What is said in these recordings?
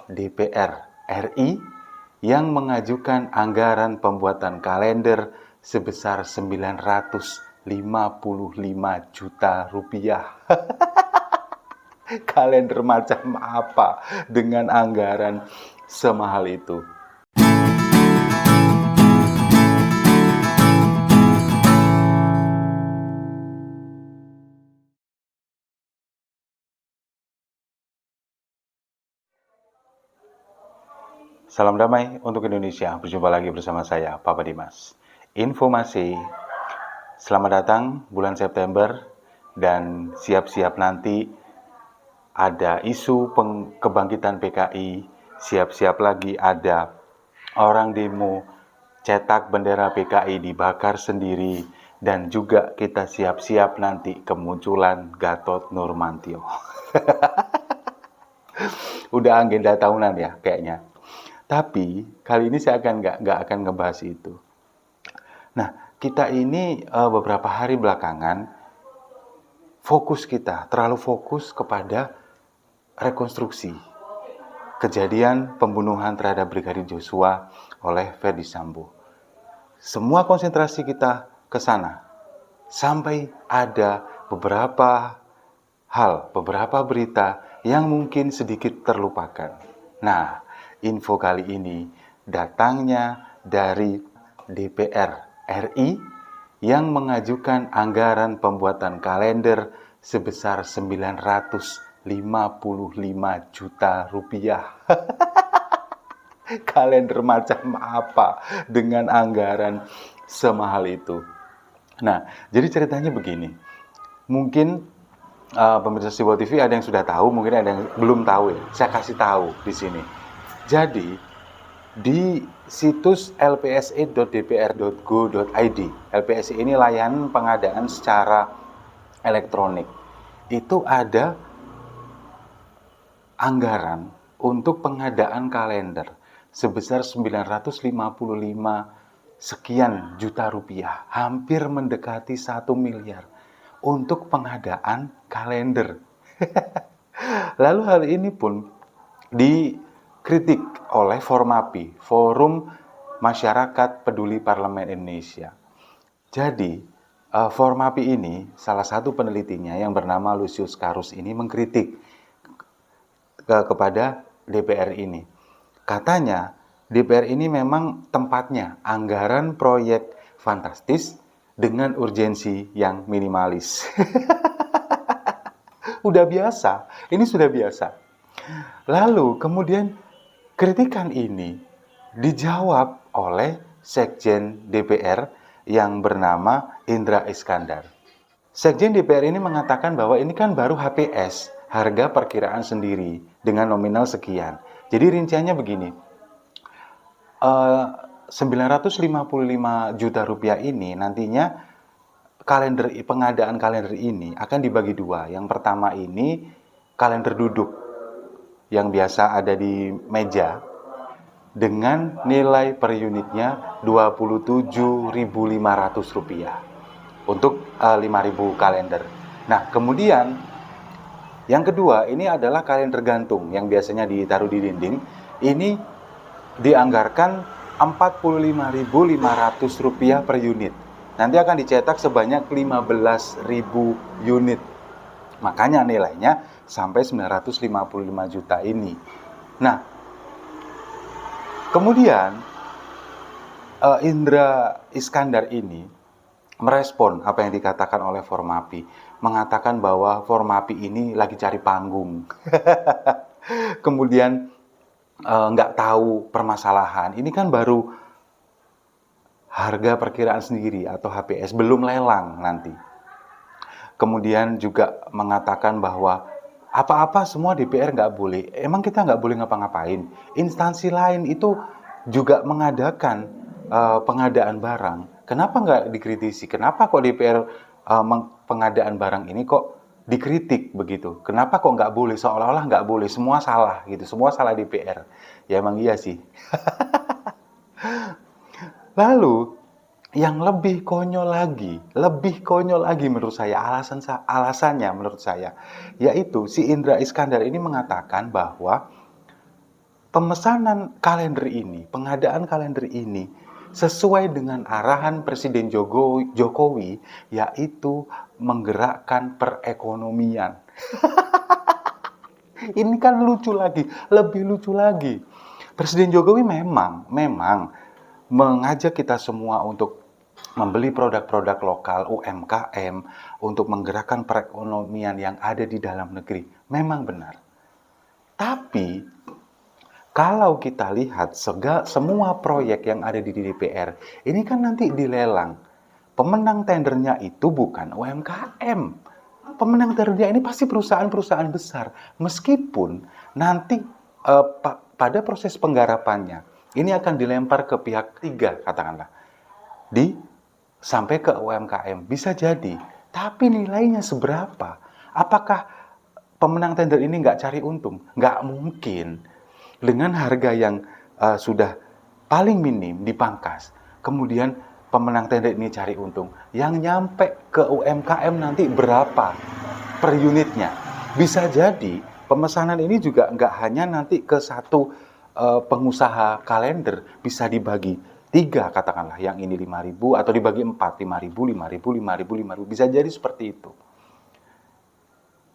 DPR RI yang mengajukan anggaran pembuatan kalender sebesar 955 juta rupiah. Kalender macam apa dengan anggaran semahal itu? Salam damai untuk Indonesia. Berjumpa lagi bersama saya, Papa Dimas. Informasi, selamat datang bulan September dan siap-siap nanti ada isu kebangkitan PKI, siap-siap lagi ada orang demo cetak bendera PKI dibakar sendiri, dan juga kita siap-siap nanti kemunculan Gatot Nurmantio. Udah agenda tahunan ya kayaknya. Tapi kali ini saya nggak akan ngebahas itu. Nah, kita ini beberapa hari belakangan terlalu fokus kepada rekonstruksi kejadian pembunuhan terhadap Brigadir Joshua oleh Ferdy Sambo. Semua konsentrasi kita ke sana sampai ada beberapa berita yang mungkin sedikit terlupakan. Nah, info kali ini datangnya dari DPR RI yang mengajukan anggaran pembuatan kalender sebesar 955 juta rupiah. Kalender macam apa dengan anggaran semahal itu? Nah, jadi ceritanya begini. Mungkin pemirsa Sibo TV ada yang sudah tahu, mungkin ada yang belum tahu ya. Saya kasih tahu di sini. Jadi, di situs lpse.dpr.go.id, LPSE ini layanan pengadaan secara elektronik, itu ada anggaran untuk pengadaan kalender sebesar 955 sekian juta rupiah, hampir mendekati 1 miliar untuk pengadaan kalender. Lalu hal ini pun dikritik oleh Formapi, Forum Masyarakat Peduli Parlemen Indonesia. Jadi, Formapi ini, salah satu penelitinya yang bernama Lucius Carus ini mengkritik kepada DPR ini. Katanya, DPR ini memang tempatnya anggaran proyek fantastis dengan urgensi yang minimalis. Udah biasa, ini sudah biasa. Lalu kemudian kritikan ini dijawab oleh Sekjen DPR yang bernama Indra Iskandar. Sekjen DPR ini mengatakan bahwa ini kan baru HPS, harga perkiraan sendiri, dengan nominal sekian. Jadi rinciannya begini, 955 juta rupiah ini nantinya pengadaan kalender ini akan dibagi dua. Yang pertama ini kalender duduk yang biasa ada di meja dengan nilai per unitnya Rp27.500 untuk 5.000 kalender. Nah, kemudian yang kedua ini adalah kalender gantung yang biasanya ditaruh di dinding. Ini dianggarkan Rp45.500 per unit. Nanti akan dicetak sebanyak 15.000 unit. Makanya nilainya sampai 955 juta ini. Nah, kemudian Indra Iskandar ini merespon apa yang dikatakan oleh Formapi, mengatakan bahwa Formapi ini lagi cari panggung. Kemudian nggak tahu permasalahan. Ini kan baru harga perkiraan sendiri atau HPS, belum lelang nanti. Kemudian juga mengatakan bahwa apa-apa semua DPR nggak boleh. Emang kita nggak boleh ngapa-ngapain? Instansi lain itu juga mengadakan pengadaan barang. Kenapa nggak dikritisi? Kenapa kok DPR pengadaan barang ini kok dikritik begitu? Kenapa kok nggak boleh? Seolah-olah nggak boleh. Semua salah gitu. Semua salah DPR. Ya emang iya sih. Lalu yang lebih konyol lagi menurut saya, alasannya menurut saya, yaitu si Indra Iskandar ini mengatakan bahwa pemesanan kalender ini, pengadaan kalender ini sesuai dengan arahan Presiden Jokowi, yaitu menggerakkan perekonomian. Ini kan lucu lagi, lebih lucu lagi. Presiden Jokowi memang mengajak kita semua untuk membeli produk-produk lokal UMKM untuk menggerakkan perekonomian yang ada di dalam negeri. Memang benar. Tapi kalau kita lihat semua proyek yang ada di DPR, ini kan nanti dilelang. Pemenang tendernya itu bukan UMKM. Pemenang tendernya ini pasti perusahaan-perusahaan besar. Meskipun nanti pada proses penggarapannya, ini akan dilempar ke pihak ketiga, katakanlah. Sampai ke UMKM. Bisa jadi. Tapi nilainya seberapa? Apakah pemenang tender ini nggak cari untung? Nggak mungkin. Dengan harga yang sudah paling minim dipangkas, kemudian pemenang tender ini cari untung. Yang nyampe ke UMKM nanti berapa per unitnya? Bisa jadi pemesanan ini juga nggak hanya nanti ke satu pengusaha kalender, bisa dibagi 3 katakanlah, yang ini 5.000 atau dibagi 4, 5.000, 5.000, 5.000, 5.000, bisa jadi seperti itu.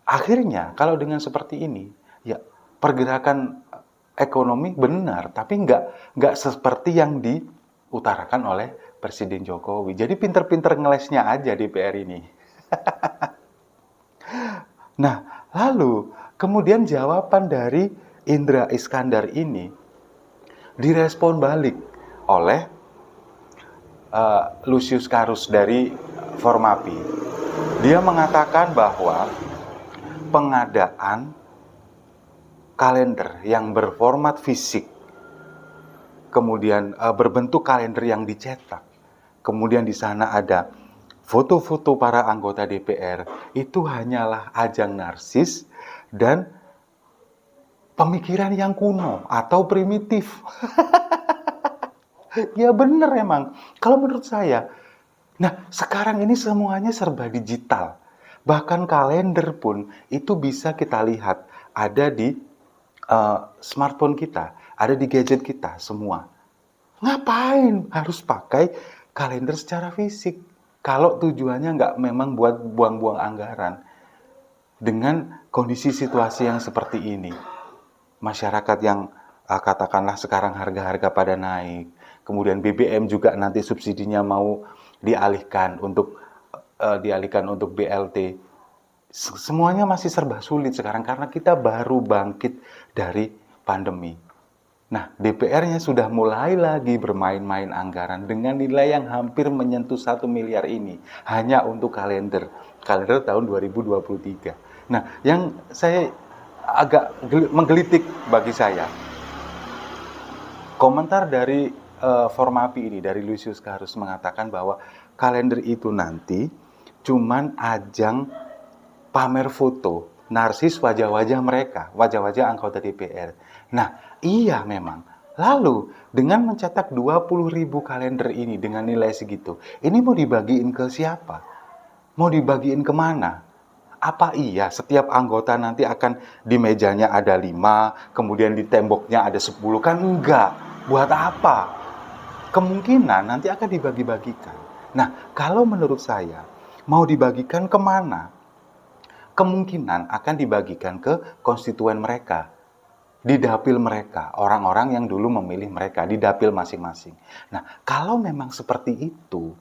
Akhirnya kalau dengan seperti ini, ya pergerakan ekonomi benar, tapi nggak seperti yang diutarakan oleh Presiden Jokowi. Jadi pinter-pinter ngelesnya aja DPR ini. Nah, lalu kemudian jawaban dari Indra Iskandar ini direspon balik oleh Lucius Karus dari Formapi. Dia mengatakan bahwa pengadaan kalender yang berformat fisik, kemudian berbentuk kalender yang dicetak, kemudian di sana ada foto-foto para anggota DPR, itu hanyalah ajang narsis dan pemikiran yang kuno atau primitif. Ya bener emang, kalau menurut saya. Nah, sekarang ini semuanya serba digital. Bahkan kalender pun itu bisa kita lihat ada di smartphone kita, ada di gadget kita semua. Ngapain harus pakai kalender secara fisik? Kalau tujuannya nggak memang buat buang-buang anggaran. Dengan kondisi situasi yang seperti ini, masyarakat yang katakanlah sekarang harga-harga pada naik, kemudian BBM juga nanti subsidinya mau dialihkan untuk BLT. Semuanya masih serba sulit sekarang karena kita baru bangkit dari pandemi. Nah, DPR-nya sudah mulai lagi bermain-main anggaran dengan nilai yang hampir menyentuh 1 miliar ini hanya untuk kalender tahun 2023. Nah, yang saya agak menggelitik bagi saya, komentar dari Formapi ini, dari Lucius Karus mengatakan bahwa kalender itu nanti cuman ajang pamer foto, narsis wajah-wajah mereka, wajah-wajah anggota DPR. Nah, iya memang. Lalu, dengan mencetak 20.000 kalender ini dengan nilai segitu, ini mau dibagiin ke siapa? Mau dibagiin kemana? Apa iya setiap anggota nanti akan di mejanya ada 5, kemudian di temboknya ada 10? Kan enggak. Buat apa? Kemungkinan nanti akan dibagi-bagikan. Nah, kalau menurut saya, mau dibagikan kemana? Kemungkinan akan dibagikan ke konstituen mereka, di dapil mereka, orang-orang yang dulu memilih mereka, di dapil masing-masing. Nah, kalau memang seperti itu,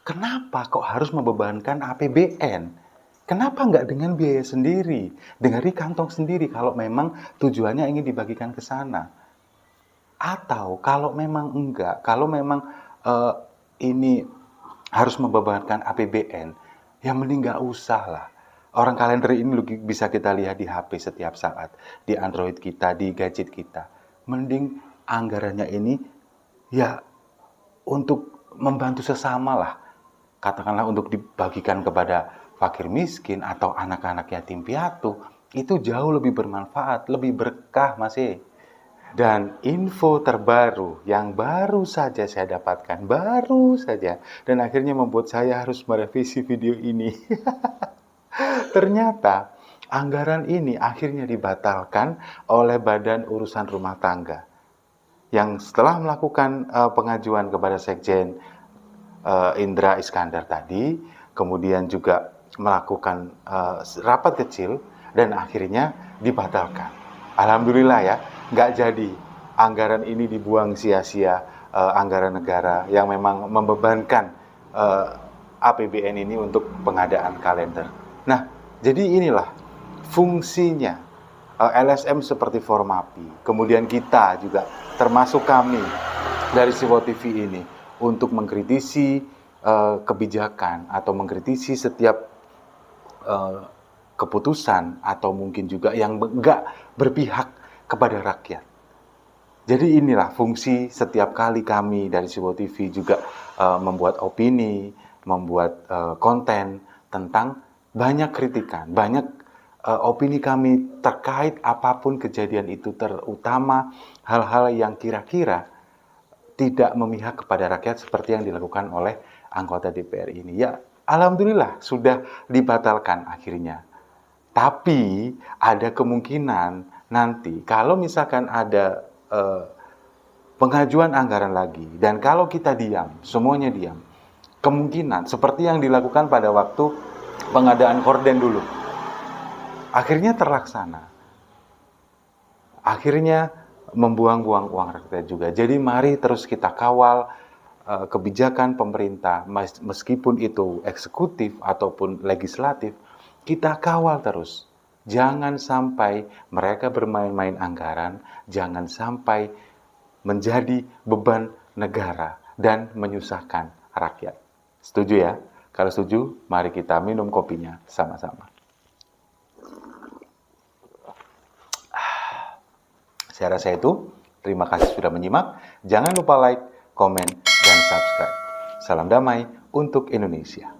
kenapa kok harus membebankan APBN? Kenapa nggak dengan biaya sendiri, dari kantong sendiri kalau memang tujuannya ingin dibagikan ke sana? Atau kalau memang enggak, kalau memang ini harus membebankan APBN, ya mending nggak usah lah. Orang kalender ini bisa kita lihat di HP setiap saat, di Android kita, di gadget kita. Mending anggarannya ini ya untuk membantu sesama lah. Katakanlah untuk dibagikan kepada fakir miskin atau anak-anak yatim piatu. Itu jauh lebih bermanfaat, lebih berkah masih. Dan info terbaru yang baru saja saya dapatkan, baru saja. Dan akhirnya membuat saya harus merevisi video ini. Ternyata anggaran ini akhirnya dibatalkan oleh Badan Urusan Rumah Tangga yang setelah melakukan pengajuan kepada Sekjen Indra Iskandar tadi, kemudian juga melakukan rapat kecil dan akhirnya dibatalkan. Alhamdulillah ya, nggak jadi. Anggaran ini dibuang sia-sia, anggaran negara yang memang membebankan APBN ini untuk pengadaan kalender. Nah, jadi inilah fungsinya LSM seperti Formapi. Kemudian kita juga termasuk kami dari Siwo TV ini untuk mengkritisi kebijakan atau mengkritisi setiap keputusan atau mungkin juga yang enggak berpihak kepada rakyat. Jadi inilah fungsi setiap kali kami dari Siwo TV juga membuat opini, membuat konten tentang banyak kritikan, banyak opini kami terkait apapun kejadian itu, terutama hal-hal yang kira-kira tidak memihak kepada rakyat seperti yang dilakukan oleh anggota DPR ini. Ya, alhamdulillah sudah dibatalkan akhirnya. Tapi ada kemungkinan nanti kalau misalkan ada pengajuan anggaran lagi dan kalau kita diam, semuanya diam, kemungkinan seperti yang dilakukan pada waktu pengadaan korden dulu, akhirnya terlaksana. Akhirnya membuang-buang uang rakyat juga. Jadi mari terus kita kawal kebijakan pemerintah, meskipun itu eksekutif ataupun legislatif, kita kawal terus. Jangan sampai mereka bermain-main anggaran, jangan sampai menjadi beban negara dan menyusahkan rakyat. Setuju ya? Kalau setuju, mari kita minum kopinya sama-sama. Saya rasa itu. Terima kasih sudah menyimak. Jangan lupa like, komen, dan subscribe. Salam damai untuk Indonesia.